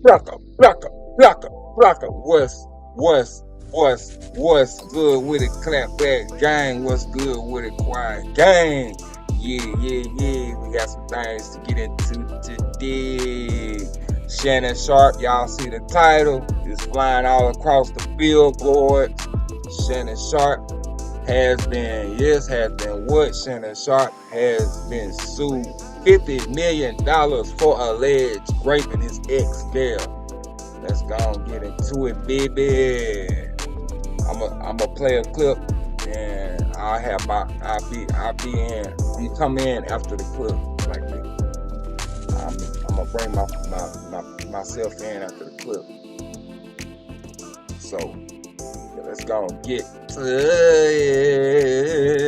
Blocker, blocker, blocker, blocker. What's good with it? Clapback gang. What's good with it? Quiet gang. Yeah. We got some things to get into today. Shannon Sharpe, y'all see the title. It's flying all across the billboard. Shannon Sharpe has been what? Shannon Sharpe has been sued $50 million for alleged raping his ex-girl. Let's go and get into it, baby. I'm gonna play a clip and I'm gonna come in after the clip like this. I'm gonna bring myself in after the clip. So let's go and get to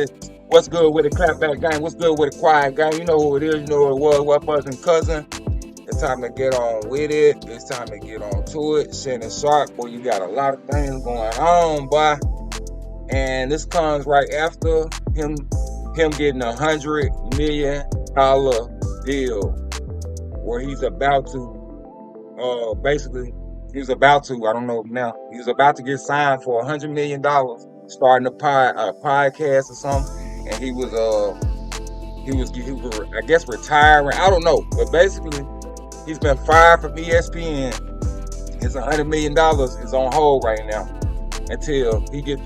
it. What's good with the clapback gang? What's good with the quiet gang? You know who it is. You know who it was. What cousin? It's time to get on with it. It's time to get on to it. Shannon Sharpe, boy, you got a lot of things going on, boy. And this comes right after him getting $100 million deal, where he's about to, he was about to get signed for $100 million, starting a podcast or something. And he was I guess retiring. I don't know, but basically he's been fired from ESPN. His $100 million is on hold right now until he get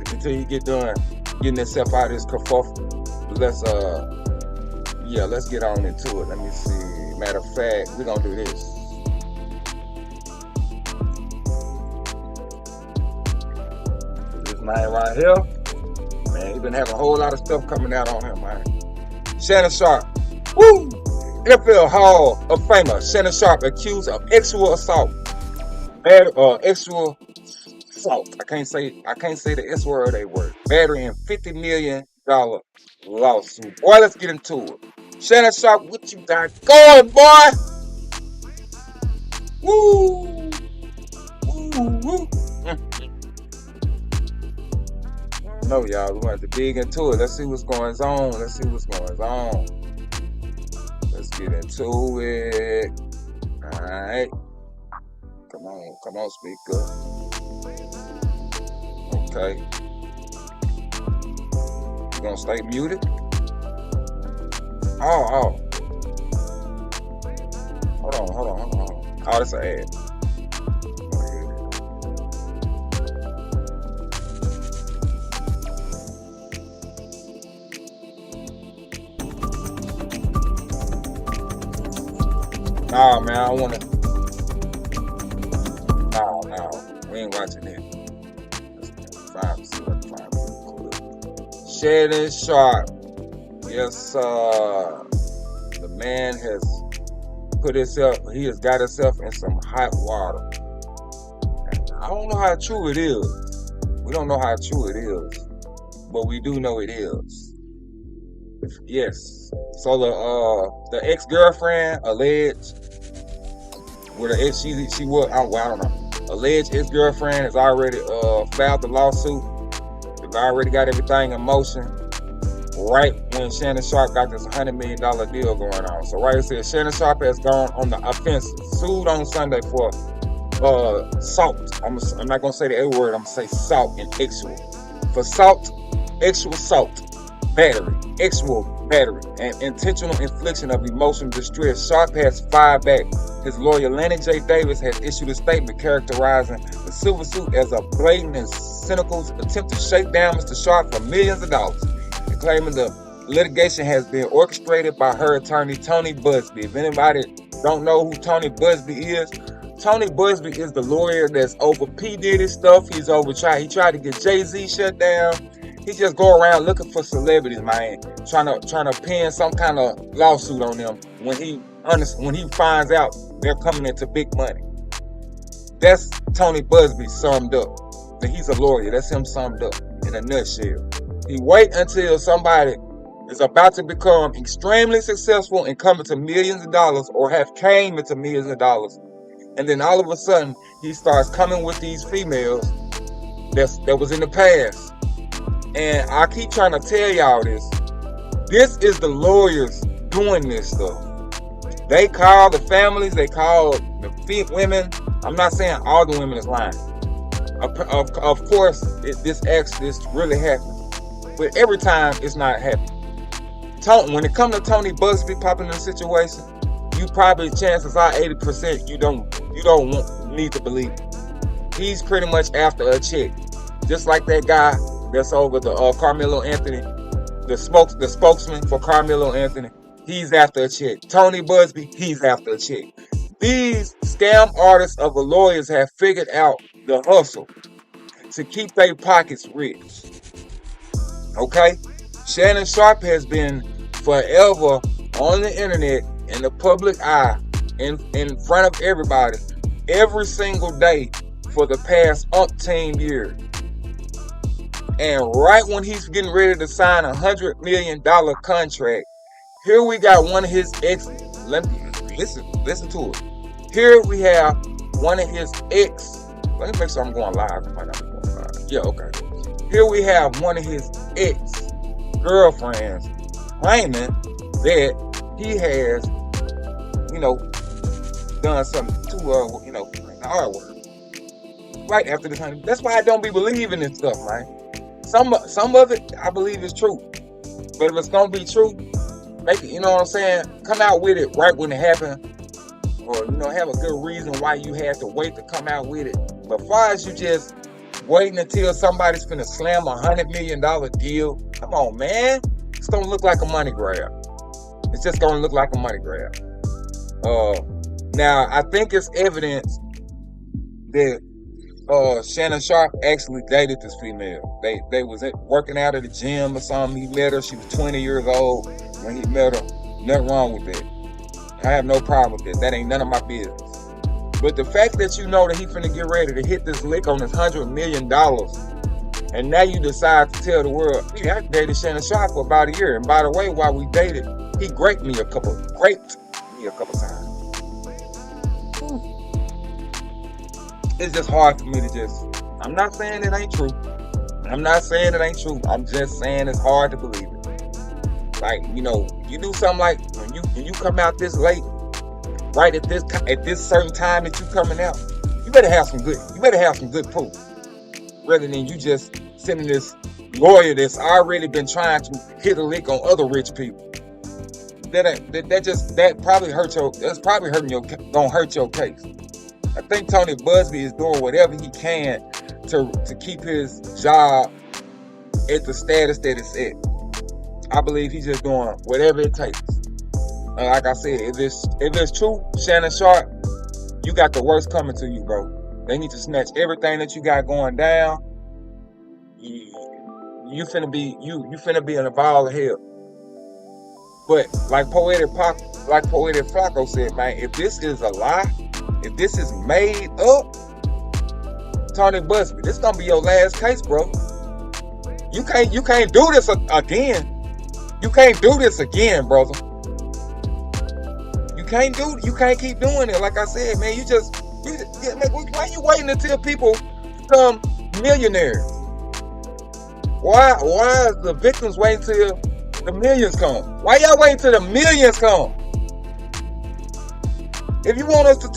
done getting himself out of his kerfuffle. Let's get on into it. Let me see. Matter of fact, we're gonna do this. This man right here, man, he been having a whole lot of stuff coming out on him, man. Shannon Sharpe, woo! NFL Hall of Famer Shannon Sharpe accused of sexual assault. Sexual assault. I can't say the S word or A word. Battery and $50 million lawsuit. Boy, let's get into it. Shannon Sharpe, what you got going, boy? Woo! Woo! No, y'all, we want to dig into it. Let's see what's going on. Let's get into it. Alright. Come on, speaker. Okay. You gonna stay muted? Oh. Hold on. Oh, that's an ad. Nah, man, I wanna. No, we ain't watching it. Shannon Sharpe, yes, the man has he has got himself in some hot water. And I don't know how true it is. We don't know how true it is, but we do know it is. Yes. So the ex-girlfriend alleged. With an ex, I don't know. Alleged ex-girlfriend has already filed the lawsuit. They've already got everything in motion. Right when Shannon Sharpe got this $100 million deal going on. So right, it says Shannon Sharpe has gone on the offensive, sued on Sunday for assault. I'm not gonna say the A word. I'm gonna say assault and sexual. For assault, sexual assault, battery, sexual battery, and intentional infliction of emotional distress. Sharpe has fired back. His lawyer, Lanny J. Davis, has issued a statement characterizing the civil suit as a blatant and cynical attempt to shake down Mr. Sharpe for millions of dollars, and claiming the litigation has been orchestrated by her attorney, Tony Buzbee. If anybody don't know who Tony Buzbee is the lawyer that's over P. Diddy stuff. He tried to get Jay-Z shut down. He just go around looking for celebrities, man, trying to pin some kind of lawsuit on them when he finds out they're coming into big money. That's Tony Buzbee summed up. He's a lawyer. That's him summed up in a nutshell. He wait until somebody is about to become extremely successful and come into millions of dollars or have came into millions of dollars, and then all of a sudden he starts coming with these females that was in the past. And I keep trying to tell y'all this. This is the lawyers doing this stuff. They call the families, they call the women I'm not saying all the women is lying. Of course, this really happens, but every time it's not happening. When it comes to Tony Busby popping in the situation, you probably, chances are 80% you don't need to believe it. He's pretty much after a chick, just like that guy that's over the Carmelo Anthony, the spokesman for Carmelo Anthony. He's after a chick. Tony Busby, he's after a chick. These scam artists of the lawyers have figured out the hustle to keep their pockets rich. Okay? Shannon Sharpe has been forever on the internet, in the public eye, in front of everybody, every single day for the past umpteen years. And right when he's getting ready to sign $100 million contract, here we got one of his ex. Listen to it. Here we have one of his ex. Let me make sure I'm going live. Yeah, okay. Here we have one of his ex-girlfriends claiming that he has, done something to hard work. Right after the honey. That's why I don't be believing this stuff, man. Some of it I believe is true. But if it's gonna be true, make it, come out with it right when it happened. Or, have a good reason why you had to wait to come out with it. But as far as you just waiting until somebody's gonna slam $100 million deal, come on, man. It's gonna look like a money grab. It's just gonna look like a money grab. Now I think it's evidence that Shannon Sharpe actually dated this female. They was working out at the gym or something. He met her. She was 20 years old when he met her. Nothing wrong with that. I have no problem with that. That ain't none of my business. But the fact that you know that he finna get ready to hit this lick on this $100 million, and now you decide to tell the world, hey, I dated Shannon Sharpe for about a year. And by the way, while we dated, he raped me a couple times. It's just hard for me to I'm not saying it ain't true. I'm just saying it's hard to believe it. Like, you do something like when you come out this late, right at this certain time that you coming out, you better have some good proof. Rather than you just sending this lawyer that's already been trying to hit a lick on other rich people. That probably gonna hurt your case. I think Tony Busby is doing whatever he can to keep his job at the status that it's at. I believe he's just doing whatever it takes. Like I said, if it's true, Shannon Sharpe, you got the worst coming to you, bro. They need to snatch everything that you got going down. You finna be in a ball of hell. But like Poetic Flacco said, man, if this is a lie, if this is made up, Tony Busby, this gonna be your last case, bro. You can't do this again. You can't do this again, brother. You can't keep doing it. Like I said, man, why you waiting until people become millionaires? Why is the victims waiting till the millions come? Why y'all waiting till the millions come? If you want us to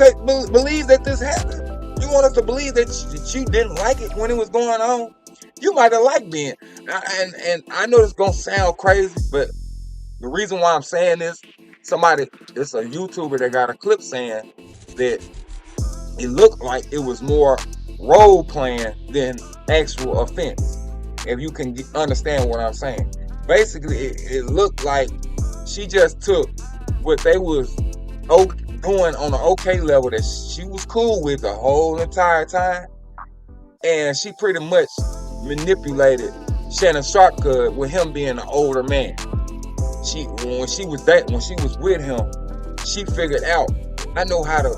believe that this happened, you want us to believe that you didn't like it when it was going on, you might have liked being. And I know this gonna sound crazy, but the reason why I'm saying this, it's a YouTuber that got a clip saying that it looked like it was more role playing than actual offense. If you can understand what I'm saying. Basically, it looked like she just took what they was doing on an okay level that she was cool with the whole entire time, and she pretty much manipulated Shannon Sharpe with him being an older man. When she was with him, she figured out, I know how to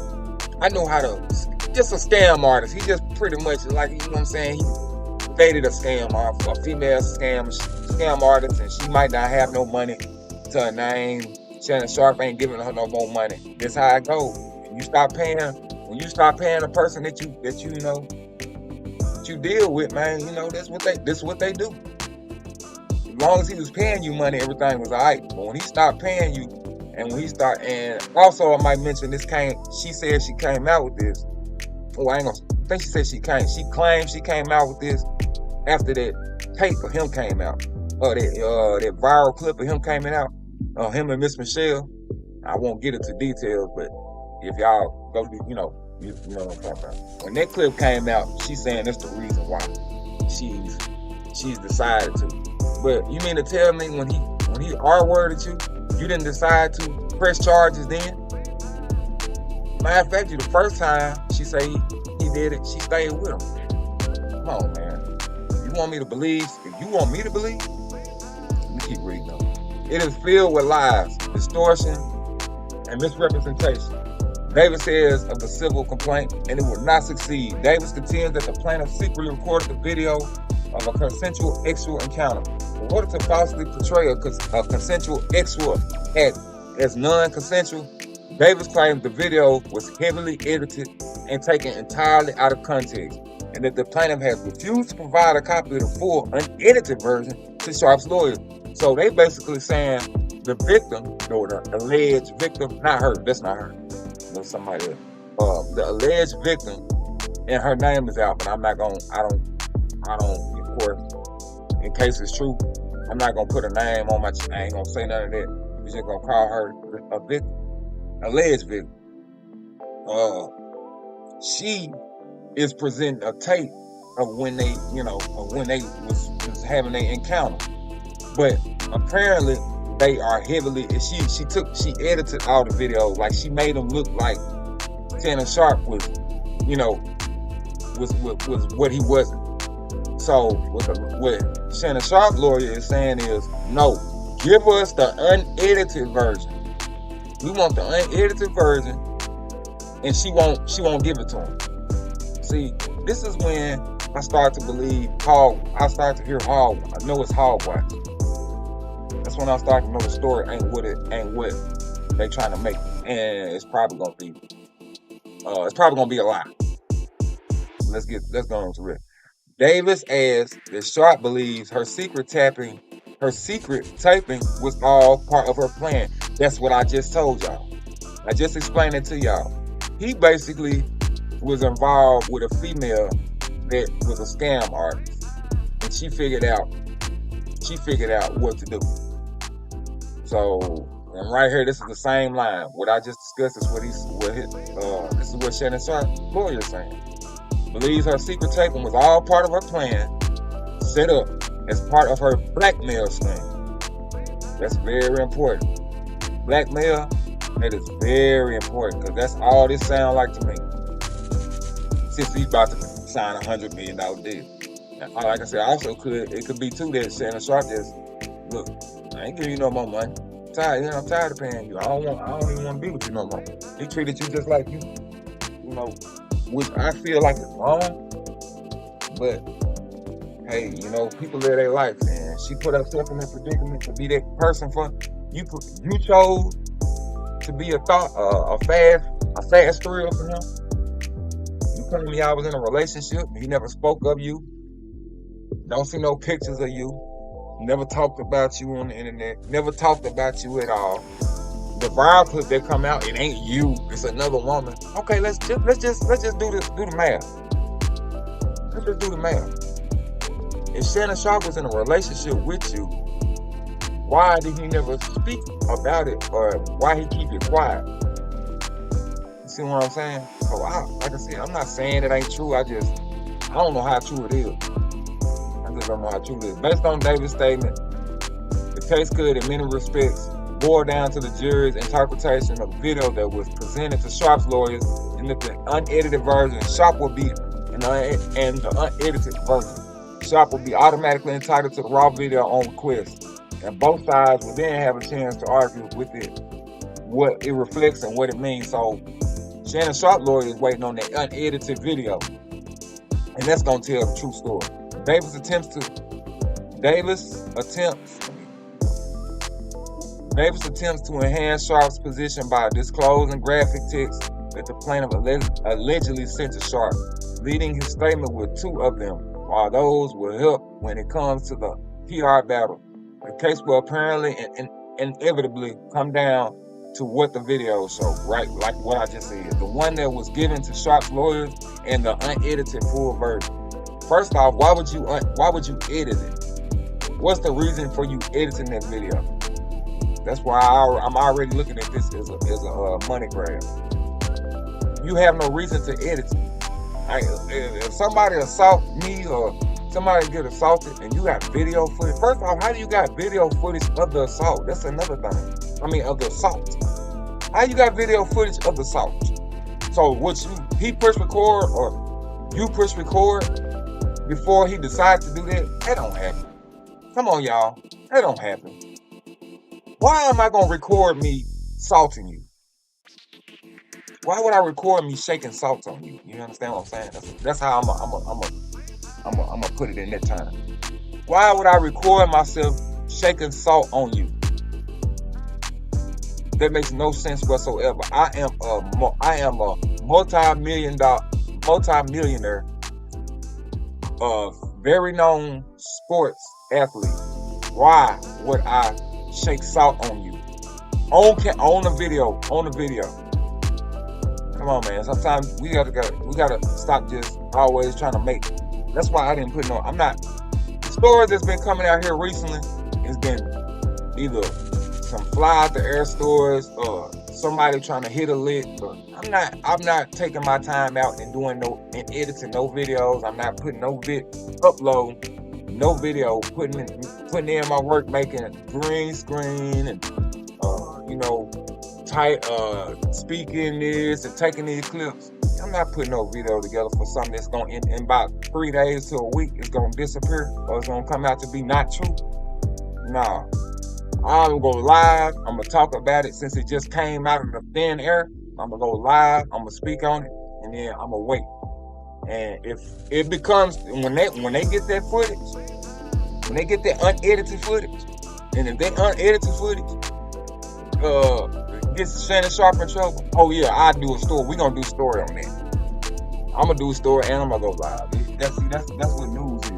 just a scam artist. He just pretty much, like, you know what I'm saying, he dated a female scam artist, and she might not have no money to her name. Shannon Sharpe ain't giving her no more money. That's how it goes. When you stop paying a person that you deal with, man, that's what they do. As long as he was paying you money, everything was alright. But when he stopped paying you, and also I might mention she said she came out with this Oh, I think she said she claimed she came out with this after that tape of him came out. That viral clip of him coming out. Him and Miss Michelle. I won't get into details, but if y'all go, you know what I'm talking about. When that clip came out, she's saying that's the reason why she's decided to. But you mean to tell me when he R-worded you didn't decide to press charges then? Matter of fact, the first time she say he did it, she stayed with him. Come on, man. You want me to believe? If you want me to believe, let me keep reading though. It is filled with lies, distortion, and misrepresentation. Davis says of the civil complaint, and it will not succeed. Davis contends that the plaintiff secretly recorded the video of a consensual sexual encounter. In order to falsely portray a consensual sexual act as non-consensual, Davis claimed the video was heavily edited and taken entirely out of context, and that the plaintiff has refused to provide a copy of the full unedited version to Sharpe's lawyers. So they basically saying the victim, or the alleged victim, not her, that's not her, that's somebody else. The alleged victim, and her name is out, but I don't, of course, in case it's true, I'm not gonna put a name on I ain't gonna say none of that. We're just gonna call her a victim, alleged victim. She is presenting a tape of when they, was having their encounter. But apparently they are heavily, she edited all the videos, like she made them look like Shannon Sharpe was what he wasn't. So what Shannon Sharpe lawyer is saying is, no, give us the unedited version. We want the unedited version, and she won't give it to him. See, this is when I start to believe I start to hear I know it's hogwash. That's when I start to know the story ain't what they trying to make, and it's probably gonna be a lie. Let's go into it. Davis adds that Sharpe believes her secret taping was all part of her plan. That's what I just told y'all. I just explained it to y'all. He basically was involved with a female that was a scam artist, and she figured out what to do. So, and right here, this is the same line. What I just discussed is this is what Shannon Sharpe's lawyer is saying. Believes her secret taping was all part of her plan, set up as part of her blackmail scheme. That's very important. Blackmail, that is very important, because that's all this sounds like to me. Since he's about to sign a $100 million deal. And like I said, it could be too that Shannon Sharpe just, look, I ain't giving you no more money. I'm tired of paying you. I don't even want to be with you no more. He treated you just like you which I feel like is wrong. But hey, people live their life, and she put herself in that predicament to be that person for you. You chose to be a fast thrill for him. You told me I was in a relationship. He never spoke of you. Don't see no pictures of you. Never talked about you on the internet. Never talked about you at all. The viral clip that come out, it ain't you. It's another woman. Okay, let's just do the math. Let's just do the math. If Shannon Sharpe was in a relationship with you, why did he never speak about it, or why he keep it quiet? You see what I'm saying? So like I said, I'm not saying it ain't true. I don't know how true it is. I just don't know how true it is. Based on Davis' statement, the case could, in many respects, boil down to the jury's interpretation of the video that was presented to Sharpe's lawyers, and that the unedited version Sharpe will be, and the unedited version Sharpe will be automatically entitled to the raw video on request, and both sides will then have a chance to argue with it, what it reflects and what it means. So Shannon Sharpe lawyer is waiting on that unedited video, and that's gonna tell the true story. Davis attempts to enhance Sharpe's position by disclosing graphic text that the plaintiff allegedly sent to Sharpe, leading his statement with two of them, while those will help when it comes to the PR battle. The case will apparently and inevitably come down to what the video showed, right? Like what I just said. The one that was given to Sharpe's lawyers and the unedited full version. First off, why would you edit it? What's the reason for you editing that video? That's why I'm already looking at this as a money grab. You have no reason to edit it. If somebody assault me or somebody get assaulted and you got video footage, first off, how do you got video footage of the assault? That's another thing. I mean, of the assault. How you got video footage of the assault? So he push record or you push record before he decides to do that? That don't happen. Come on, y'all. That don't happen. Why am I gonna record me salting you? Why would I record me shaking salt on you? You understand what I'm saying? That's how I'm gonna put it in that time. Why would I record myself shaking salt on you? That makes no sense whatsoever. I am a multi-millionaire, very known sports athlete. Why would I shake salt on you? On the video. Come on, man. Sometimes we gotta stop just always trying to make. That's why I didn't put no. I'm not. The stories that's been coming out here recently has been either some fly out the air stories or somebody trying to hit a lick. But I'm not taking my time out and editing no videos. I'm not putting upload no video, putting in my work, making green screen and speaking this and taking these clips. I'm not putting no video together for something that's going in about 3 days to a week. It's going to disappear or it's going to come out to be not true. Nah. I'm going to go live. I'm going to talk about it since it just came out of the thin air. I'm going to go live. I'm going to speak on it and then I'm going to wait. And if it becomes, when they get that footage, when they get that unedited footage, and if that unedited footage gets Shannon Sharpe in trouble, oh yeah, I do a story. We're gonna do a story on that. I'm gonna do a story and I'm gonna go live. That's what news is.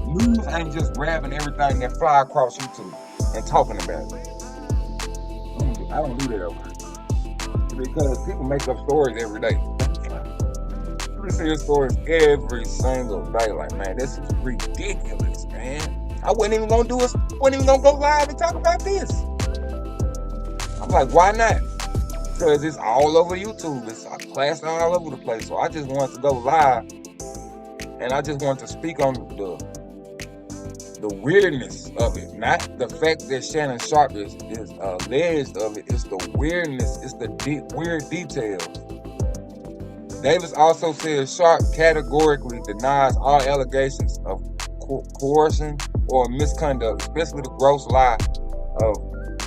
News ain't just grabbing everything that fly across YouTube and talking about it. I don't do that ever. Because people make up stories every day. We see stories every single day. Like, man, this is ridiculous, man. I wasn't even gonna go live and talk about this. I'm like, why not? Because it's all over YouTube. It's plastered all over the place. So I just wanted to go live, and I just wanted to speak on the weirdness of it. Not the fact that Shannon Sharpe is alleged of it. It's the weirdness. It's the weird details. Davis also says Sharpe categorically denies all allegations of coercion or misconduct, especially the gross lie of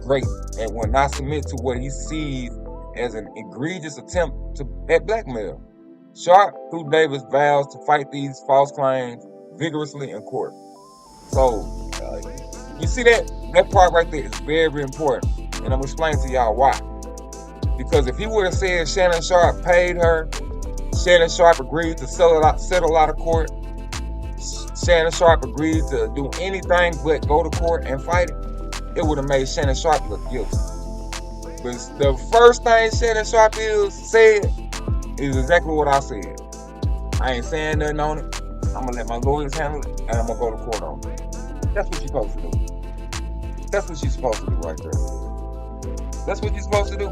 rape, and will not submit to what he sees as an egregious attempt at blackmail. Sharpe, through Davis, vows to fight these false claims vigorously in court. So, you see that part right there is very, very important, and I'm going to explain to y'all why. Because if he would have said Shannon Sharpe paid her, Shannon Sharpe agreed to settle out of court, Shannon Sharpe agreed to do anything but go to court and fight it would have made Shannon Sharpe look guilty. But the first thing Shannon Sharpe said is exactly what I said. I ain't saying nothing on it. I'm going to let my lawyers handle it, and I'm going to go to court on it. That's what you're supposed to do. That's what you're supposed to do right there. That's what you're supposed to do.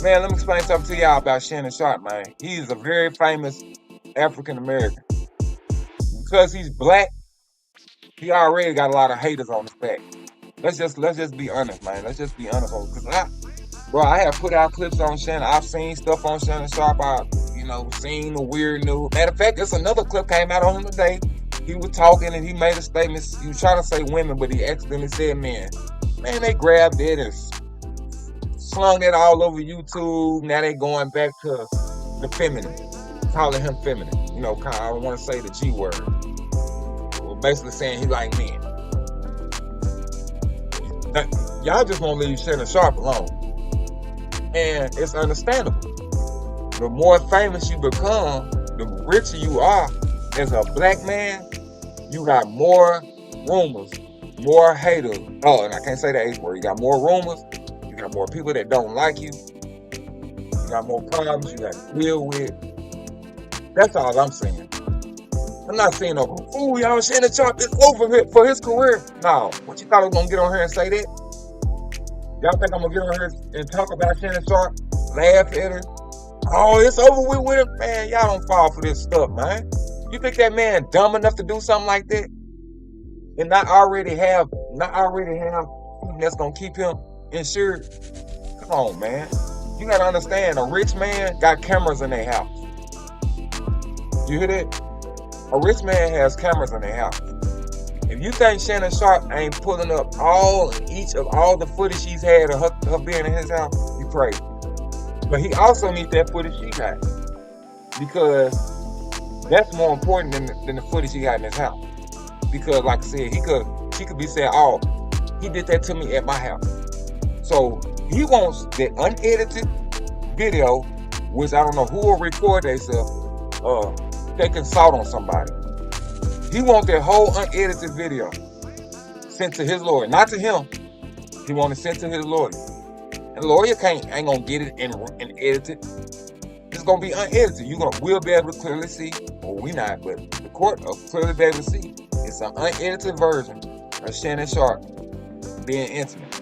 Man, let me explain something to y'all about Shannon Sharpe, man. He's a very famous African American. Because he's black, he already got a lot of haters on his back. Let's just be honest, man. Let's just be honest. Because I have put out clips on Shannon. I've seen stuff on Shannon Sharpe. I've, seen the weird news. Matter of fact, there's another clip came out on him today. He was talking and he made a statement. He was trying to say women, but he accidentally said men. Man, they grabbed it and slung it all over YouTube. Now they going back to the feminine, calling him feminine. I don't want to say the G word. Well, basically saying he like men. Y'all just won't leave Shannon Sharpe alone. And it's understandable. The more famous you become, the richer you are as a black man, you got more rumors, more haters. Oh, and I can't say the H word. You got more rumors. You got more people that don't like you. You got more problems you got to deal with. That's all I'm saying. I'm not saying, oh, y'all, Shannon Sharpe is over for his career. No. What you thought I was going to get on here and say that? Y'all think I'm going to get on here and talk about Shannon Sharpe? Laugh at her? Oh, it's over with him? Man, y'all don't fall for this stuff, man. You think that man dumb enough to do something like that? And not already have something that's going to keep him insured? Come on, man. You got to understand, a rich man got cameras in their house. You hear that? A rich man has cameras in their house. If you think Shannon Sharpe ain't pulling up all the footage she's had of her being in his house, you crazy. But he also needs that footage she got, because that's more important than the footage he got in his house. Because, like I said, she could be saying, "Oh, he did that to me at my house." So he wants that unedited video, which I don't know who will record themselves, taking salt on somebody. He wants that whole unedited video sent to his lawyer, not to him. He wants it sent to his lawyer. And the lawyer ain't gonna get it and edit it. It's gonna be unedited. We'll be able to clearly see, or we not, but the court will clearly be able to see. It's an unedited version of Shannon Sharpe being intimate,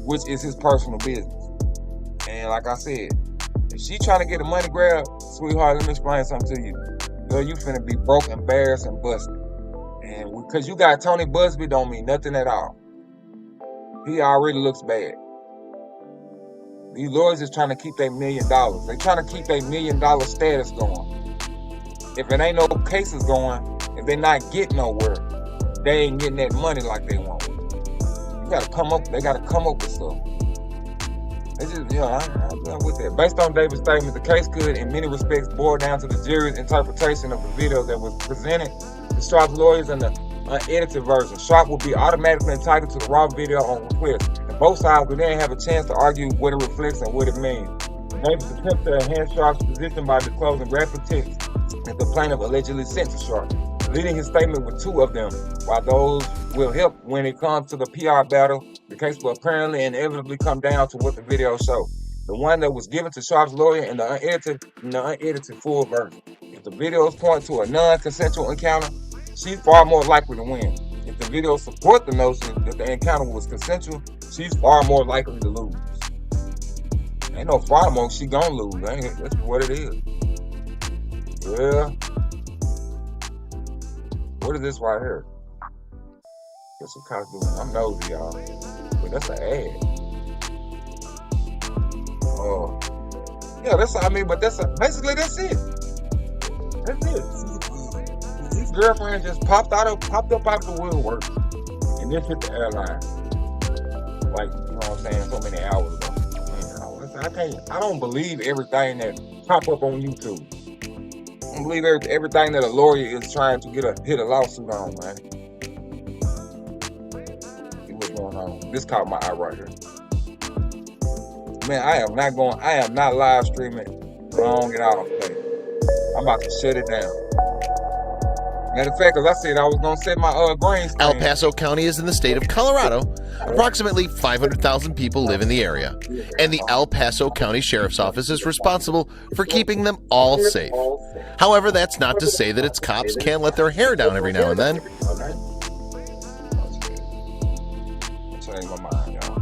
which is his personal business. And like I said, if she trying to get a money grab, sweetheart, let me explain something to you. Girl, you finna be broke, embarrassed, and busted. And because you got Tony Busby don't mean nothing at all. He already looks bad. These lawyers is trying to keep their $1 million. They trying to keep their $1 million status going. If it ain't no cases going, if they not getting nowhere, they ain't getting that money like they want. They gotta come up with stuff. It's just, I'm with that. Based on David's statement, the case could, in many respects, boil down to the jury's interpretation of the video that was presented to Sharpe's lawyers in the unedited version. Sharpe will be automatically entitled to the raw video on request, and both sides will then have a chance to argue what it reflects and what it means. Davis attempts to enhance Sharpe's position by disclosing graphic text that the plaintiff allegedly sent to Sharpe, leading his statement with two of them. While those will help when it comes to the PR battle, the case will apparently inevitably come down to what the video showed. The one that was given to Sharpe's lawyer in the unedited full version. If the videos point to a non-consensual encounter, she's far more likely to win. If the videos support the notion that the encounter was consensual, she's far more likely to lose. Ain't no far more she gonna lose. That's what it is. Yeah. What is this right here? That's a costume. I'm nosy, y'all. But that's an ad. Oh. Yeah, basically that's it. That's it. His girlfriend just popped up out of the woodwork and then hit the airline. Like, you know what I'm saying, so many hours ago. I don't believe everything that pop up on YouTube. I don't believe everything that a lawyer is trying to hit a lawsuit on, man. See what's going on. This caught my eye right here. Man, I am not live streaming long and out. I'm about to shut it down. Matter of fact, as I said, I was going to set my green screen. El Paso County is in the state of Colorado. Approximately 500,000 people live in the area, and the El Paso County Sheriff's Office is responsible for keeping them all safe. However, that's not to say that its cops can't let their hair down every now and then. Change my mind, y'all.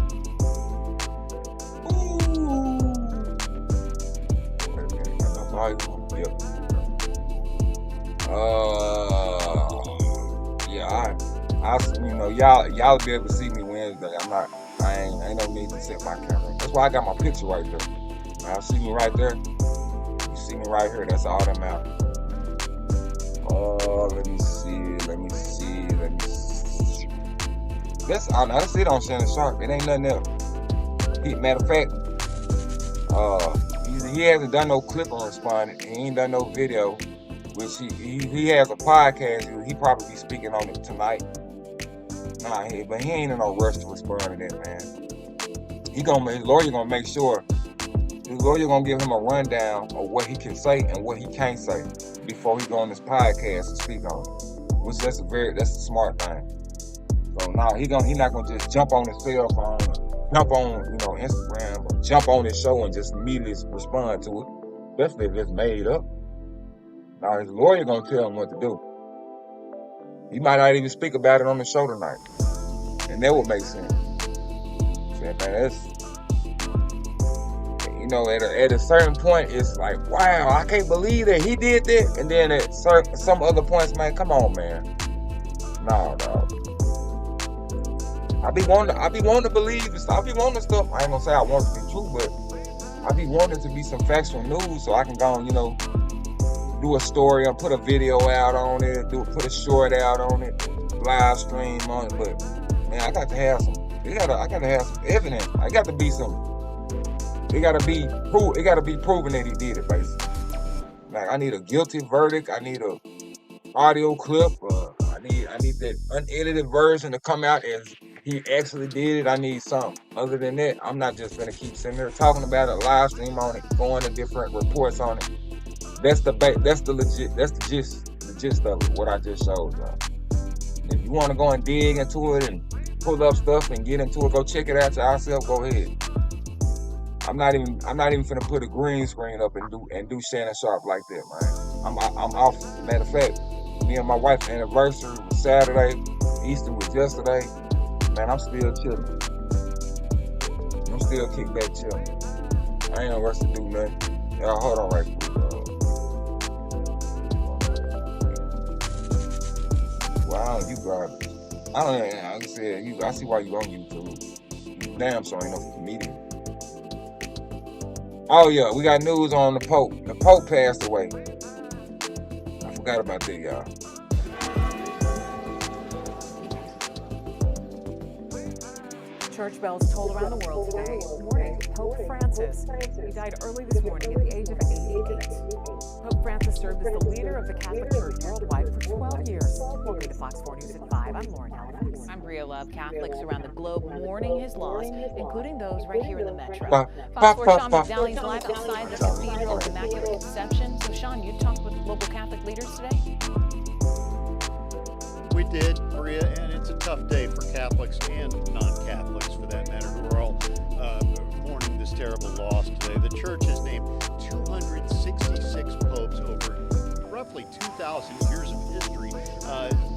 Y'all be able to see me Wednesday. I ain't no need to set my camera. That's why I got my picture right there. Y'all see me right there. You see me right here. That's all that matters. Let me see. That's it on Shannon Sharpe. It ain't nothing else. Matter of fact, he hasn't done no clip on responding. He ain't done no video. Which he has a podcast. He probably be speaking on it tonight. But he ain't in no rush to respond to that, man. His lawyer gonna make sure. His lawyer gonna give him a rundown of what he can say and what he can't say before he go on this podcast and speak on it. Which that's a smart thing. So he not gonna just jump on his cell phone, jump on Instagram, or jump on his show and just immediately respond to it. Especially if it's made up. Now his lawyer gonna tell him what to do. He might not even speak about it on the show tonight, and that would make sense. Man, that's, you know, at a certain point, it's like, wow, I can't believe that he did that. And then at some other points, man, come on, man. No, dog. I be wanting to believe and stuff. I be wanting stuff. I ain't gonna say I want it to be true, but I be wanting it to be some factual news so I can go and, you know, do a story or put a video out on it, put a short out on it, live stream on it. But man, I got to have some. I gotta have some evidence. It got to be proven that he did it, basically. Like, I need a guilty verdict. I need a audio clip. I need that unedited version to come out as he actually did it. I need something. Other than that, I'm not just gonna keep sitting there talking about it, live stream on it, going to different reports on it. That's the gist of it, what I just showed y'all. If you want to go and dig into it and pull up stuff and get into it, go check it out yourself, go ahead. I'm not even finna put a green screen up and do Shannon Sharpe like that, man. I'm off. Matter of fact, me and my wife's anniversary was Saturday, Easter was yesterday. Man, I'm still chilling. I'm still kick back chilling. I ain't no rush to do nothing. Y'all hold on right quick. Wow, you garbage. I don't know. Like I said, I see why you on YouTube. You damn sure ain't no comedian. Oh yeah, we got news on the Pope. The Pope passed away. I forgot about that, y'all. Church bells tolled around the world today, mourning Pope Francis. He died early this morning at the age of 88. Pope Francis served as the leader of the Catholic Church worldwide for 12 years. Welcome to Fox 4 News at 5. I'm Lauren Halifax. I'm Bria Love. Catholics around the globe mourning his loss, including those right here in the metro. Fox 4 Sean McDowell's live outside the Cathedral of Immaculate Conception. So, Sean, you talked with local Catholic leaders today? We did, Bria, and it's a tough day for Catholics and non-Catholics, for that matter, who are all mourning this terrible loss today. The Church has named 266 popes over roughly 2,000 years of history.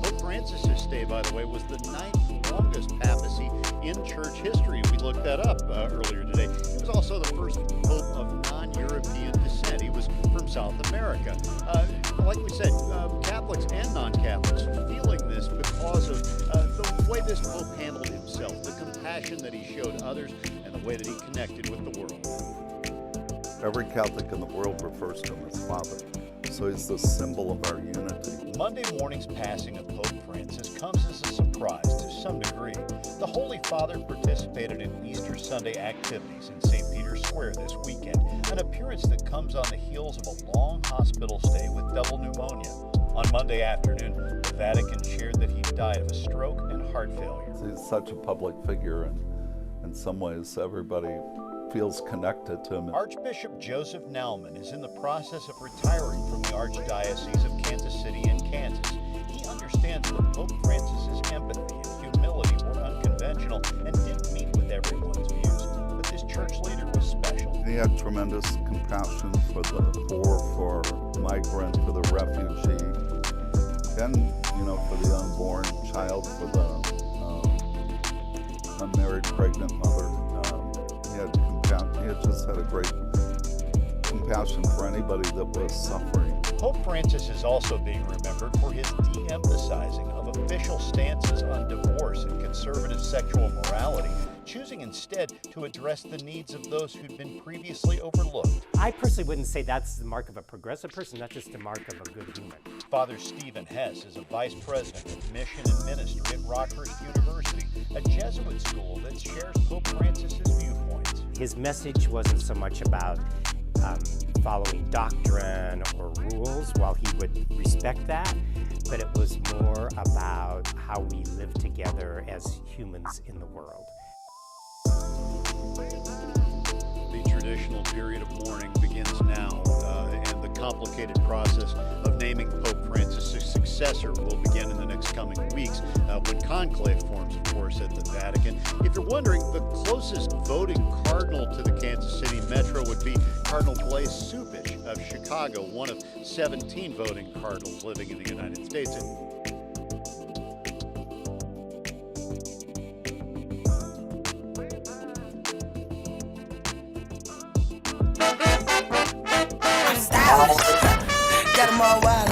Pope Francis's stay, by the way, was the 9th longest papacy in Church history. We looked that up earlier today. He was also the first pope of non-European descent. He was from South America. Like we said, Catholics and non-Catholics feeling this because of the way this pope handled himself, the compassion that he showed others, and the way that he connected with the world. Every Catholic in the world refers to him as Father, so he's the symbol of our unity. Monday morning's passing of Pope Francis comes as a surprise to some degree. The Holy Father participated in Easter Sunday activities in St. Peter's Square this weekend, an appearance that comes on the heels of a long hospital stay with double pneumonia. On Monday afternoon, the Vatican shared that he died of a stroke and heart failure. He's such a public figure, and in some ways everybody feels connected to him. Archbishop Joseph Naumann is in the process of retiring from the Archdiocese of Kansas City in Kansas. He understands that Pope Francis's empathy and humility were unconventional and didn't meet with everyone's views, but this church leader was special. He had tremendous compassion for the poor, for migrant, for the refugee, and for the unborn child, for the unmarried pregnant mother. He just had a great compassion for anybody that was suffering. Pope Francis is also being remembered for his de-emphasizing of official stances on divorce and conservative sexual morality, choosing instead to address the needs of those who'd been previously overlooked. I personally wouldn't say that's the mark of a progressive person, that's just the mark of a good human. Father Stephen Hess is a vice president of mission and ministry at Rockhurst University, a Jesuit school that shares Pope Francis's viewpoints. His message wasn't so much about following doctrine or rules, while he would respect that, but it was more about how we live together as humans in the world. The traditional period of mourning begins now, and the complicated process of naming Pope Francis' successor will begin in the next coming weeks, when conclave forms, of course, at the Vatican. If you're wondering, the closest voting cardinal to the Kansas City Metro would be Cardinal Blaise Cupich, of Chicago, one of 17 voting cardinals living in the United States. Got them all wild.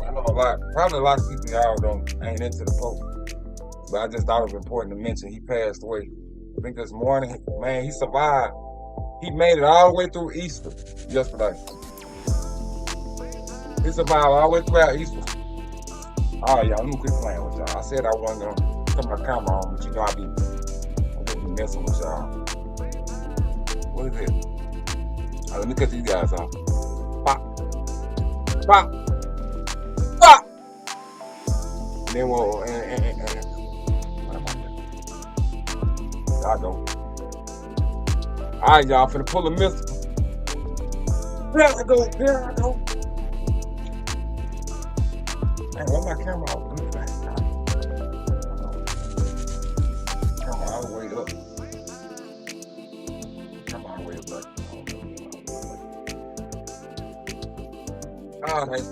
I know probably a lot of people y'all ain't into the Pope, but I just thought it was important to mention he passed away. I think this morning, man, he survived. He made it all the way through Easter yesterday. He survived all the way throughout Easter. All right, y'all, let me quit playing with y'all. I said I wasn't gonna put my camera on, but you know I be messing with y'all. What is it? All right, let me cut these guys off. Pop. Pop. Pop. And then we'll, what am I doing? Y'all go. All right, y'all, finna pull a missile. There I go. Hey, where's my camera off? Let me find it. Camera all the way up. Camera all the way up. All right.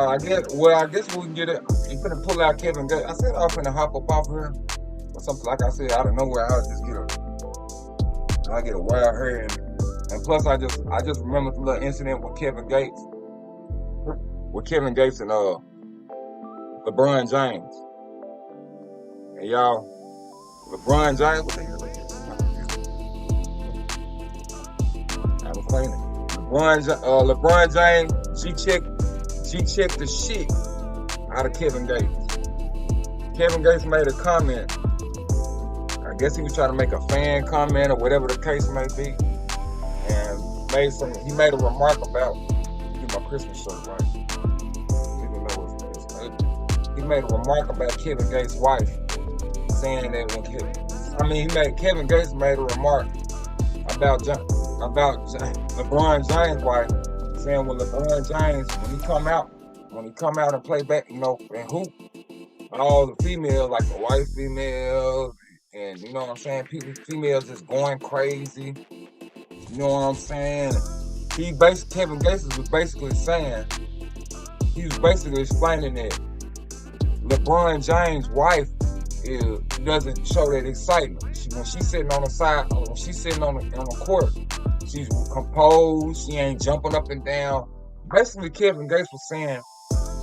I guess we can get it. You finna pull out Kevin Gates. I said I was finna hop up off here or something. Like I said, out of nowhere, I'll just get a wild hair, and plus I just remember the little incident with Kevin Gates and LeBron James. And y'all, LeBron James, what the hell is this? I was playing it. LeBron James, she checked the shit out of Kevin Gates. Kevin Gates made a comment. I guess he was trying to make a fan comment or whatever the case may be, and he made a remark about my Christmas shirt, right? He made a remark about Kevin Gates' wife, saying that Kevin Gates made a remark about LeBron James' wife, saying when LeBron James, when he come out and play back, and hoop, all the females, like the white females, and you know what I'm saying, females just going crazy. You know what I'm saying? Kevin Gates was basically saying, he was basically explaining that LeBron James' wife doesn't show that excitement. When she's sitting on the side, when she's sitting on the court, she's composed. She ain't jumping up and down. Basically, Kevin Gates was saying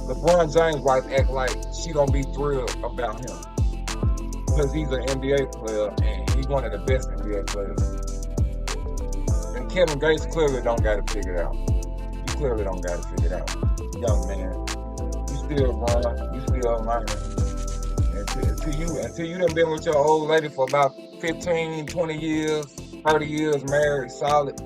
LeBron James' wife act like she don't be thrilled about him because he's an NBA player and he's one of the best NBA players. And Kevin Gates clearly don't got it figured out. He clearly don't got it figured out. Young man, you still running, you still learning. Until you done been with your old lady for about 15, 20 years, 30 years married, solid.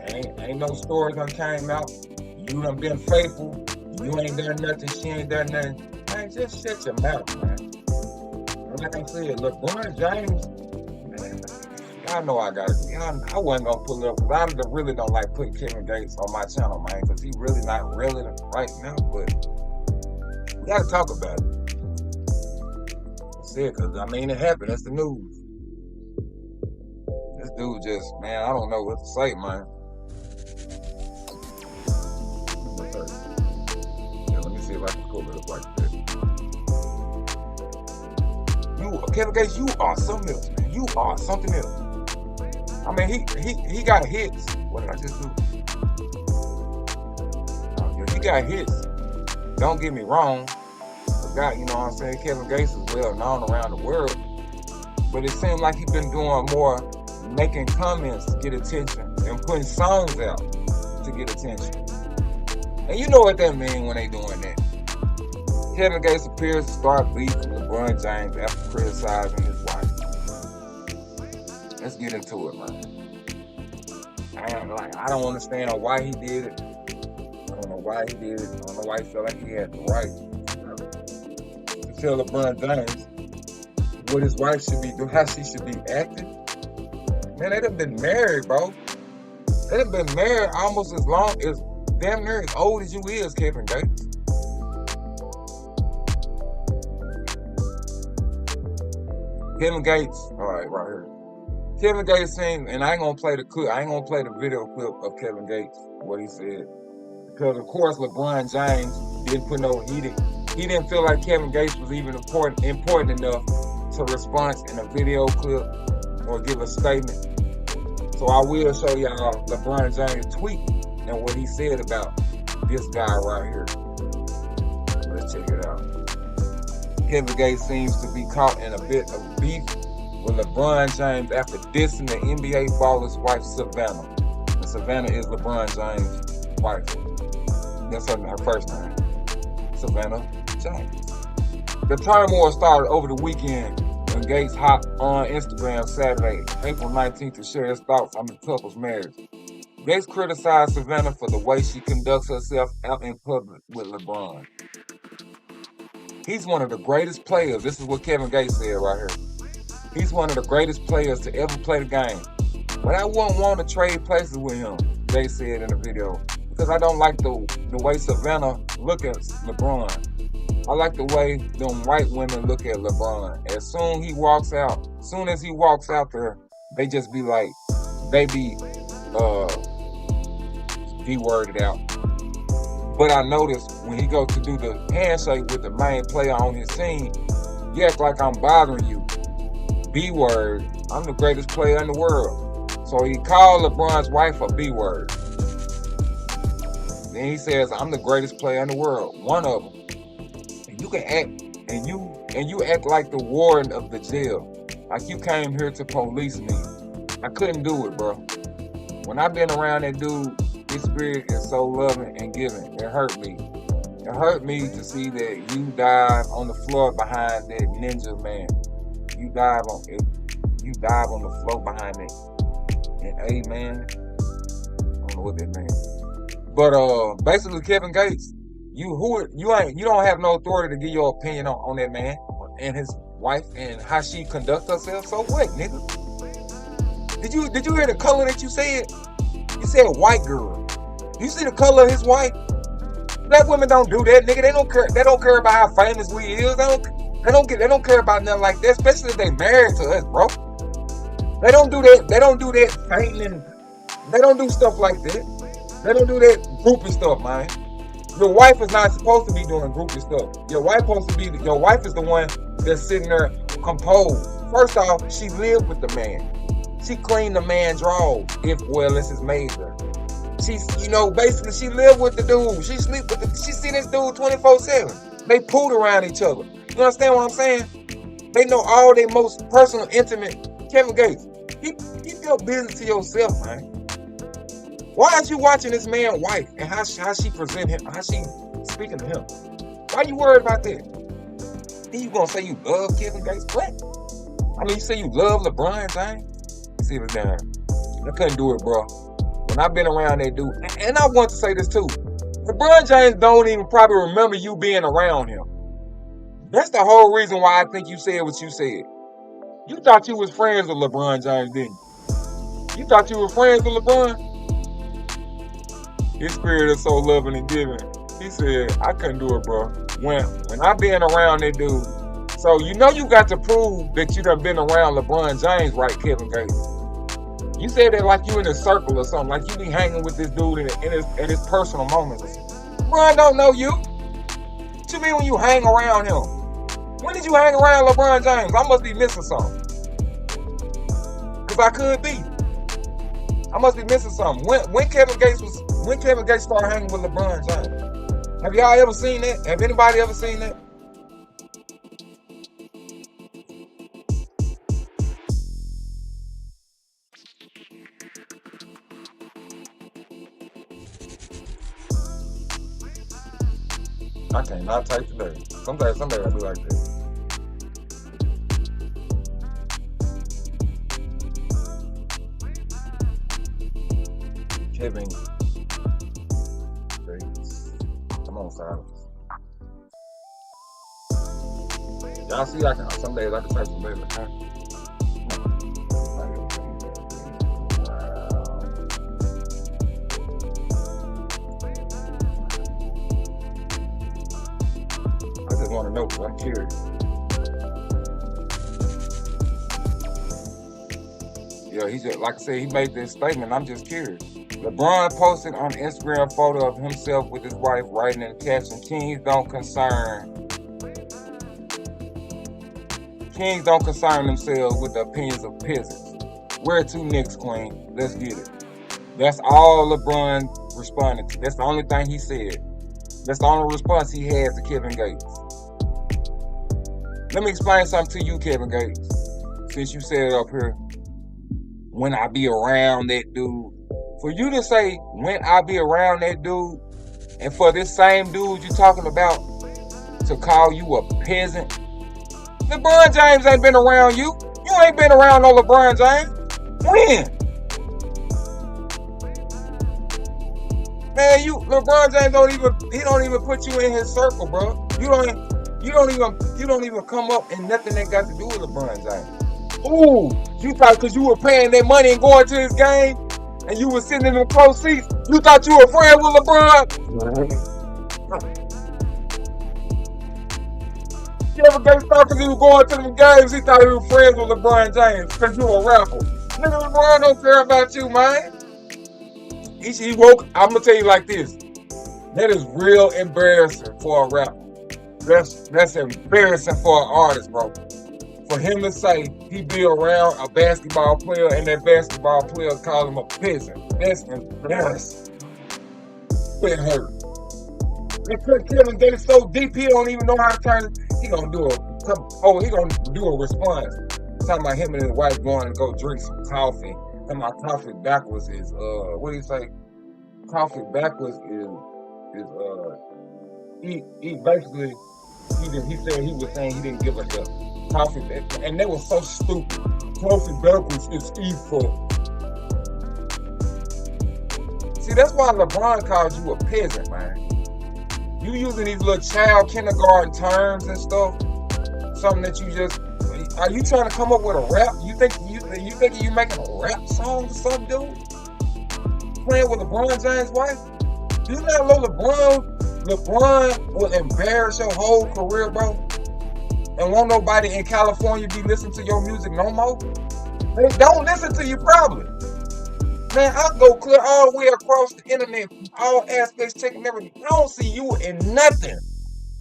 Ain't no stories done came out. You done been faithful. You ain't done nothing, she ain't done nothing. Man, just shut your mouth, man. Like I said, LeBron James, man, y'all know I wasn't gonna pull it up, because I really don't like putting Kevin Gates on my channel, man, because he really not relevant right now, but we gotta talk about it. That's it, because it happened, that's the news. This dude just, man, I don't know what to say, man. Let me see if I can pull it up like this. Kevin Gates, you are something else, man. You are something else. He got hits. What did I just do? He got hits. Don't get me wrong. You know what I'm saying? Kevin Gates is well known around the world. But it seemed like he's been doing more making comments to get attention and putting songs out to get attention. And you know what that means when they doing that. Kevin Gates appears to start beef with LeBron James after criticizing his wife. Let's get into it, man. I don't understand why he did it. I don't know why he did it. I don't know why he felt like he had the right to tell LeBron James what his wife should be doing, how she should be acting. Man, they done been married, bro. They done been married almost as long as, damn near as old as you is, Kevin Gates. Kevin Gates, all right here. Kevin Gates saying, and I ain't gonna play the clip. I ain't gonna play the video clip of Kevin Gates, what he said, because of course LeBron James didn't put no. He didn't feel like Kevin Gates was even important enough to respond in a video clip or give a statement. So I will show y'all LeBron James' tweet and what he said about this guy right here. Let's check it out. Kevin Gates seems to be caught in a bit of beef with LeBron James after dissing the NBA baller's wife, Savannah. And Savannah is LeBron James' wife. That's her first name, Savannah James. The turmoil started over the weekend when Gates hopped on Instagram Saturday, April 19th, to share his thoughts on the couple's marriage. Gates criticized Savannah for the way she conducts herself out in public with LeBron. He's one of the greatest players. This is what Kevin Gates said right here. He's one of the greatest players to ever play the game. But I wouldn't want to trade places with him, they said in the video, because I don't like the way Savannah look at LeBron. I like the way them white women look at LeBron. As soon as he walks out there, they just be like, they be de-worded out. But I noticed when he goes to do the handshake with the main player on his team, you act like I'm bothering you. B-word, I'm the greatest player in the world. So he called LeBron's wife a B-word. Then he says, I'm the greatest player in the world, one of them. And you can act, and you act like the warden of the jail, like you came here to police me. I couldn't do it, bro. When I've been around that dude, his spirit is so loving and giving. It hurt me. It hurt me to see that you dive on the floor behind that ninja man. You dive on the floor behind it. And amen. I don't know what that means. But basically Kevin Gates, you don't have no authority to give your opinion on that man and his wife and how she conducts herself. So what, nigga? Did you hear the color that you said? You said white girl. You see the color of his wife? Black women don't do that, nigga. They don't care about how famous we is. They don't care about nothing like that, especially if they married to us, bro. They don't do that. They don't do that fainting and they don't do stuff like that. They don't do that groupie stuff, man. Your wife is not supposed to be doing groupie stuff. Your wife is the one that's sitting there composed. First off, she lived with the man. She cleaned the man's drawers, this is major. Basically she lived with the dude. She see this dude 24/7. They pulled around each other. You understand what I'm saying? They know all their most personal, intimate. Kevin Gates, keep your business to yourself, man. Why aren't you watching this man's wife and how she present him, how she speaking to him? Why you worried about that? Then you gonna say you love Kevin Gates? What? I mean, you say you love LeBron James? Let's see if it's down. I couldn't do it, bro. When I've been around that dude, and I want to say this too, LeBron James don't even probably remember you being around him. That's the whole reason why I think you said what you said. You thought you was friends with LeBron James, didn't you? You thought you were friends with LeBron? His spirit is so loving and giving. He said, I couldn't do it, bro. When I been around that dude, so you got to prove that you done been around LeBron James, right, Kevin Gates? You said that like you in a circle or something, like you be hanging with this dude in his personal moments. LeBron don't know you. What you mean when you hang around him? When did you hang around LeBron James? I must be missing something. Because I could be. I must be missing something. When Kevin Gates started hanging with LeBron James? Have y'all ever seen that? Have anybody ever seen that? I cannot type today. Someday I'll be like this. Kevin Gates. Come on, silence. Y'all see, some days I can type some days I can't. just want to know. I'm curious. Yeah, he just, like I said, he made this statement. I'm just curious. LeBron posted on Instagram a photo of himself with his wife, writing in the caption, Kings don't concern themselves with the opinions of peasants. Where to next, Queen? Let's get it. That's all LeBron responded to. That's the only thing he said. That's the only response he had to Kevin Gates. Let me explain something to you, Kevin Gates. Since you said it up here, when I be around that dude. For you to say, when I be around that dude, and for this same dude you talking about to call you a peasant, LeBron James ain't been around you. You ain't been around no LeBron James. When? Man, LeBron James don't even put you in his circle, bro. You don't even come up in nothing that got to do with LeBron James. Ooh, you thought because you were paying that money and going to his game, and you were sitting in the close seats, you thought you were friends with LeBron? Kevin Gates thought because he was going to them games, he thought he was friends with LeBron James because you a rapper. Nigga, LeBron don't care about you, man. He woke. I'm gonna tell you like this. That is real embarrassing for a rapper. That's embarrassing for an artist, bro. For him to say he be around a basketball player and that basketball player call him a peasant. That's embarrassing. It hurt. Because Kevin Gates so deep he don't even know how to turn. He gonna do a response. Talking about him and his wife going to go drink some coffee. And my coffee backwards is what do you say? Coffee backwards is he basically he said he was saying he didn't give us the coffee back, and that was so stupid. Coffee backwards is evil. See, that's why LeBron calls you a peasant, man. You using these little child kindergarten terms and stuff. Something that you just. Are you trying to come up with a rap? You think you making a rap song or something, dude? Playing with LeBron James' wife? Do you not know LeBron will embarrass your whole career, bro? And won't nobody in California be listening to your music no more? They don't listen to you probably. Man, I go clear all the way across the internet, all aspects, checking everything. I don't see you in nothing.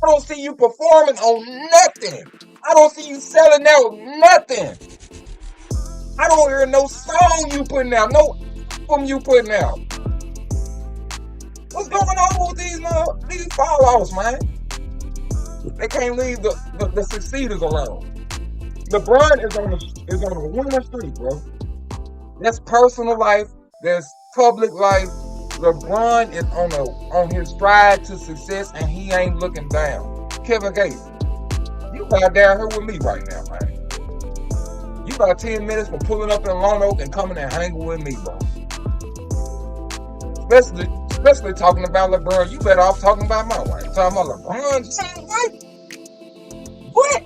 I don't see you performing on nothing. I don't see you selling out nothing. I don't hear no song you putting out, no album you putting out. What's going on with these fall-offs, man? They can't leave the succeeders alone. LeBron is on the winning streak, bro. That's personal life. That's public life. LeBron is on his stride to success, and he ain't looking down. Kevin Gates, you about down here with me right now, man. You about 10 minutes from pulling up in Lone Oak and coming and hanging with me, bro. Especially talking about LeBron. You better off talking about my wife. Talking about LeBron's wife? What?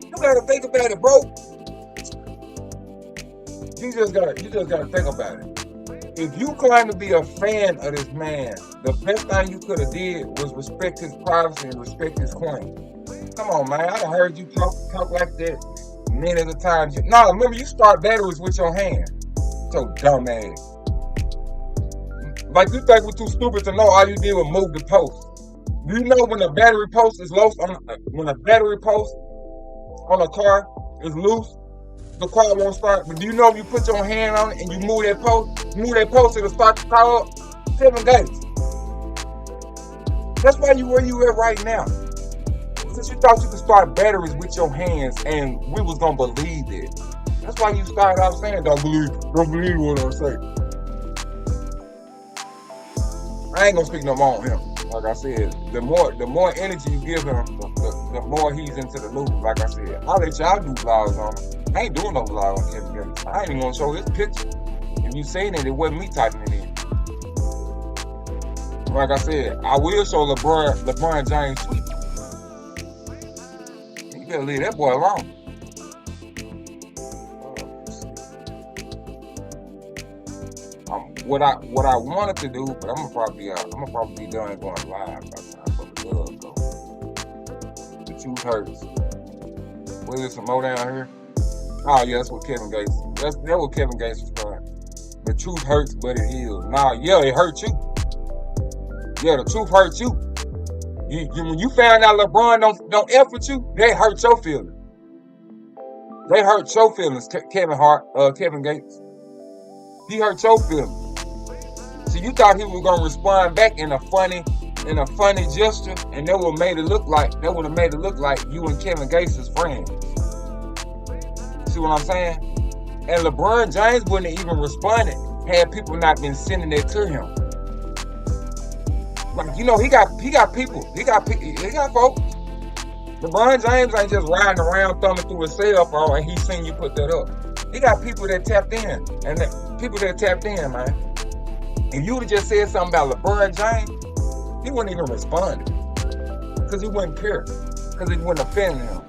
You gotta think about it, bro. You just gotta think about it. If you claim to be a fan of this man, the best thing you could have did was respect his privacy and respect his claim. Come on, man. I done heard you talk like that many of the times. Remember, you start batteries with your hand. So dumb ass. Like you think we're too stupid to know all you did was move the post. Do you know when the battery post is loose when a battery post on a car is loose, the car won't start. But do you know if you put your hand on it and you move that post, it'll start the car up? Kevin Gates. That's why you where you at right now. Since you thought you could start batteries with your hands and we was gonna believe it. That's why you started out saying don't believe what I say. I ain't gonna speak no more on him. Like I said, the more energy you give him, the more he's into the news. Like I said, I'll let y'all do vlogs on him. I ain't doing no vlog on Kevin Gates. I ain't even gonna show his picture. If you seen it, it wasn't me typing it in. Like I said, I will show LeBron James tweet. You better leave that boy alone. What I wanted to do, but I'm gonna probably be done going live by the time for the club. truth hurts. What is there some more down here? Oh yeah, that's what Kevin Gates. That's what Kevin Gates was trying. The truth hurts, but it heals. Nah, yeah, it hurt you. Yeah, the truth hurts you. When you found out LeBron don't F with you, they hurt your feelings. They hurt your feelings, Kevin Gates. He hurt your feelings. So you thought he was gonna respond back in a funny gesture, and that would have made it look like you and Kevin Gates is friends. See what I'm saying? And LeBron James wouldn't have even responded had people not been sending it to him. Like, you know, he got people. He got folks. LeBron James ain't just riding around thumbing through his cell phone and he seen you put that up. He got people that tapped in, man. If you would have just said something about LeBron James, he wouldn't even respond, because he wouldn't care, because it wouldn't offend him.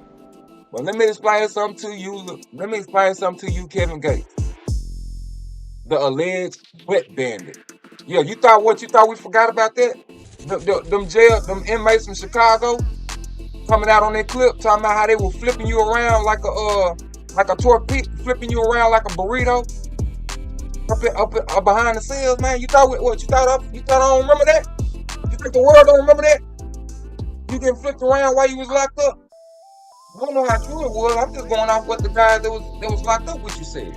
But let me explain something to you, Kevin Gates. The alleged wet bandit. Yeah, you thought we forgot about that? Them inmates from Chicago coming out on their clip talking about how they were flipping you around like a torpedo, flipping you around like a burrito up behind the cells, man. You thought I don't remember that? You think the world don't remember that? You getting flipped around while you was locked up? I don't know how true it was. I'm just going off what the guy that was locked up with you said.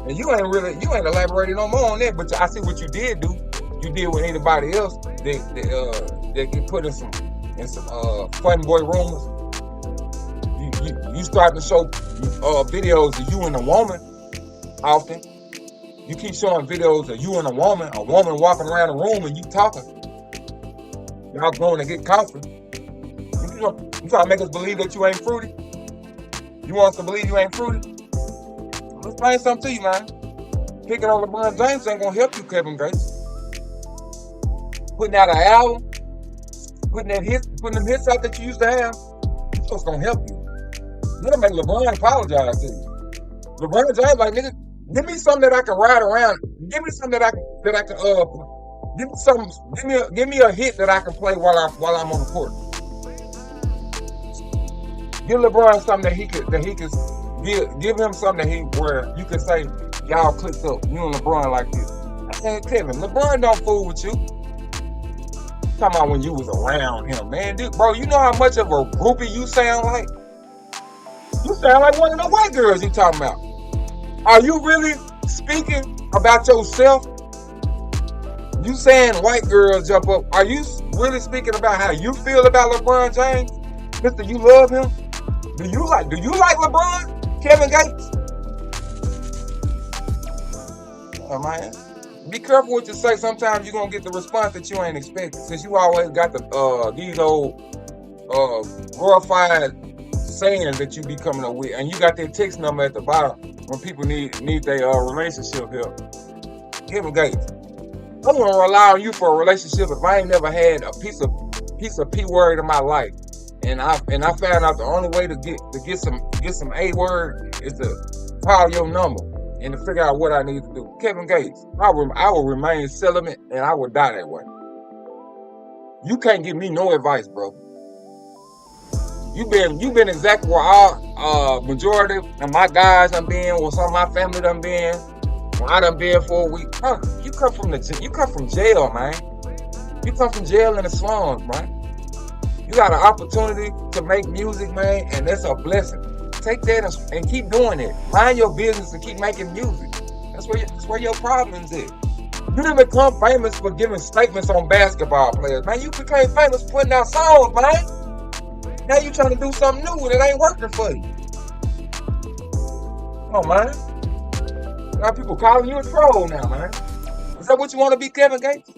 And you ain't elaborated no more on that, but I see what you did do. You did with anybody else that get put in some fun boy rumors. You start to show videos of you and a woman often. You keep showing videos of you and a woman walking around the room and you talking. Y'all going to get coffee. You trying to make us believe that you ain't fruity? You want us to believe you ain't fruity? Let's explain something to you, man. Picking on LeBron James ain't gonna help you, Kevin Gates. Putting out an album, putting them hits out that you used to have, that's what's gonna help you. You don't make LeBron apologize to you. LeBron James like, nigga, give me something that I can ride around. Give me something give me a hit that I can play while I'm on the court. Give LeBron something that he could give him something where you could say, y'all clicked up, you and LeBron like this. I said, Kevin, LeBron don't fool with you. Talking about when you was around him, man. Dude, bro, you know how much of a groupie you sound like? You sound like one of the white girls you talking about. Are you really speaking about yourself? You saying white girls jump up. Are you really speaking about how you feel about LeBron James? Mister, you love him? Do you like LeBron? Kevin Gates? Oh, man. Be careful what you say. Sometimes you're going to get the response that you ain't expecting. Since you always got these old glorified sayings that you be coming up with. And you got their text number at the bottom when people need their relationship help. Kevin Gates, I'm going to rely on you for a relationship if I ain't never had a piece of P word in my life. And I found out the only way to get some A word is to call your number and to figure out what I need to do. Kevin Gates, I will remain celibate and I will die that way. You can't give me no advice, bro. You've been exactly where all majority of my guys done been, or some of my family done been, where I done been for a week. Huh? You come from jail, man. You come from jail in the slums, man. You got an opportunity to make music, man, and that's a blessing. Take that and keep doing it. Mind your business and keep making music. That's where your problems is. You didn't become famous for giving statements on basketball players, man. You became famous for putting out songs, man. Now you trying to do something new and it ain't working for you. Come on, man. Now people calling you a troll now, man. Is that what you want to be, Kevin Gates?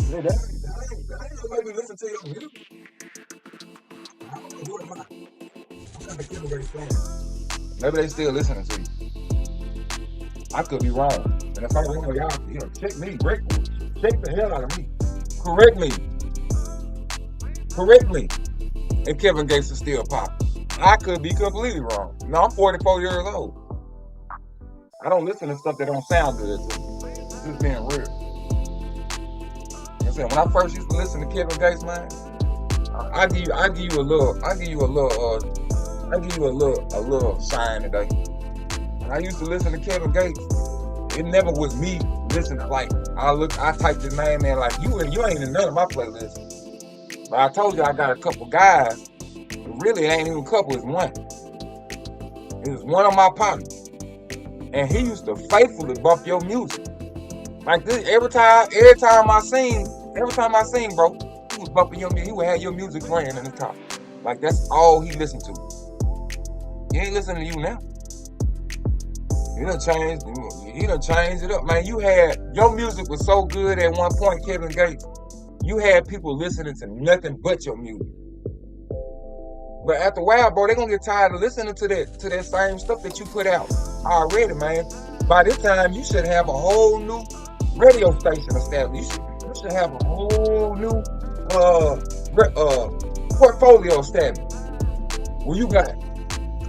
Yeah, that ain't the way we listen to your music. I don't know who am I. I'm not a Kevin Gates fan. Maybe they still listening to you. I could be wrong. And if I'm wrong, y'all, check me, check the hell out of me. Correct me. And Kevin Gates is still popping. I could be completely wrong. No, I'm 44 years old. I don't listen to stuff that don't sound good to me. Just being real. And said, when I first used to listen to Kevin Gates, man, I give you a little shine today. When I used to listen to Kevin Gates, it never was me listening. Like I typed his name in, like you ain't in none of my playlists. But I told you I got a couple guys. Really, it ain't even a couple. It's one. It was one of my partners, and he used to faithfully bump your music. Like this, every time I sing, bro, he was bumping your music. He would have your music playing in the top. Like that's all he listened to. He ain't listening to you now. He done changed it up, man. Your music was so good at one point, Kevin Gates. You had people listening to nothing but your music. But after a while, bro, they gonna get tired of listening to that same stuff that you put out already, man. By this time, you should have a whole new radio station established. You should have a whole new portfolio established. Where you got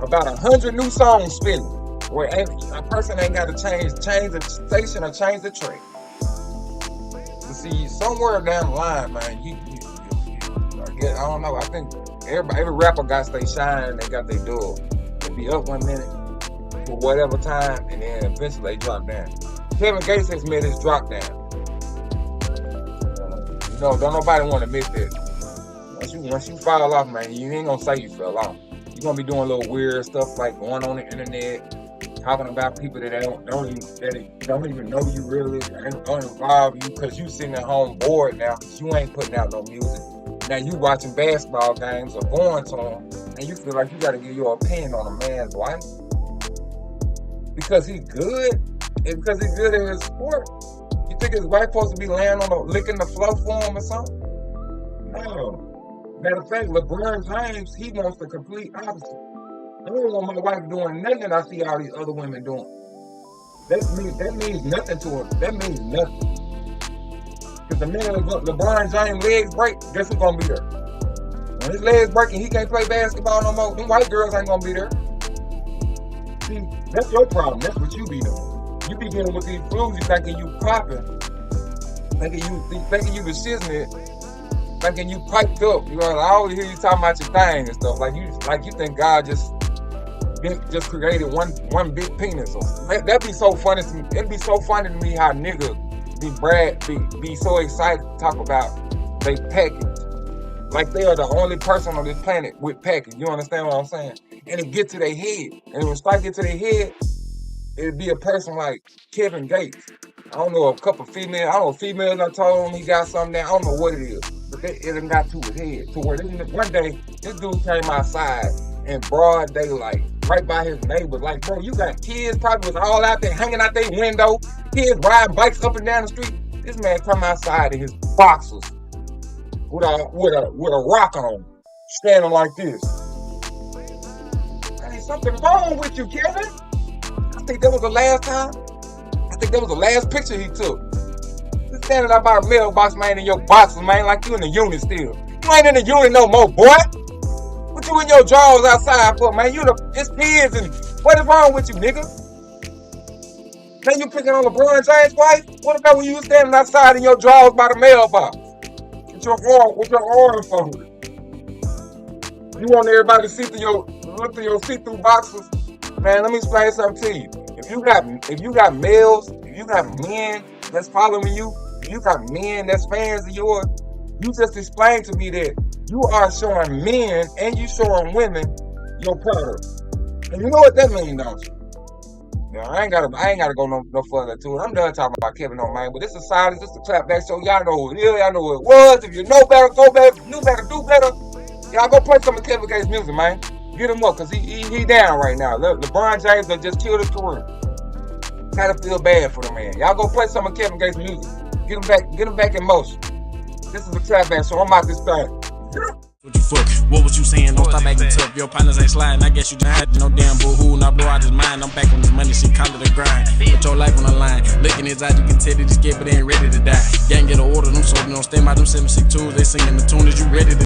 about 100 new songs spinning. Where a person ain't got to change the station or change the track. But see, somewhere down the line, man, I don't know. I think every rapper got their shine. They got their door. They be up 1 minute for whatever time, and then eventually they drop down. Kevin Gates has made his drop down. Don't nobody want to admit that. Once you fall off, man, you ain't gonna say you fell off. You're gonna be doing little weird stuff like going on the internet, talking about people that don't even know you really, don't involve you because you sitting at home bored now because you ain't putting out no music. Now you watching basketball games or going to them, and you feel like you got to give your opinion on a man's wife because he's good, and because he's good at his sport. You think his wife supposed to be licking the floor for him or something? No. Matter of fact, LeBron James, he wants the complete opposite. I don't want my wife doing nothing I see all these other women doing. That means nothing to him. That means nothing. Because the minute LeBron James' legs break, guess who's going to be there? When his legs break and he can't play basketball no more, them white girls ain't going to be there. See, that's your problem. That's what you be doing. You be dealing with these fools, you thinking you popping, thinking you the shiznit, thinking you piped up. You know, I always hear you talking about your thing and stuff. Like you think God just created one big penis. That'd be so funny to me. It'd be so funny to me how niggas be so excited to talk about they package. Like they are the only person on this planet with package. You understand what I'm saying? And it get to their head. And when it get to their head, it'd be a person like Kevin Gates. I don't know, a couple females. I don't know, females I told him he got something there. I don't know what it is. But it done got to his head. To where one day, this dude came outside in broad daylight, right by his neighbors. Like, bro, you got kids probably was all out there hanging out their window. Kids riding bikes up and down the street. This man come outside in his boxers with a rock on, standing like this. There ain't something wrong with you, Kevin. I think that was the last time. I think that was the last picture he took. You standing up by a mailbox, man, in your boxers, man, like you in the unit still. You ain't in the unit no more, boy. What you in your drawers outside for, man? It's kids and what is wrong with you, nigga? Now you picking on LeBron James' wife? What about when you was standing outside in your drawers by the mailbox? With your arm folded. You want everybody to look through your see-through boxes? Man, let me explain something to you. If you got males, if you got men that's following you, if you got men that's fans of yours, you just explained to me that you are showing men and you showing women your product. And you know what that means, don't you? Now, I ain't gotta go no further to it. I'm done talking about Kevin on man, but this is silence, this is a clapback show. Y'all know who it is, y'all know who it was. If you know better, go better. If you knew better, do better. Y'all go play some of Kevin Gates' music, man. Get him up, cause he down right now. LeBron James just killed his career. Gotta feel bad for the man. Y'all go play some of Kevin Gates' music. Get him back in motion. This is a clapback show. I'm out this thing. What you fuck? What was you saying? Don't stop acting tough. Your partners ain't sliding. I guess you done had no damn boo-hoo. Now blow out his mind. I'm back on this money. She call it a grind. Put your life on the line. Looking his eyes, you can tell that he's scared, but they ain't ready to die. Gang get an order. Them soldiers don't stand by them 762s. They singing the tune. Is you ready to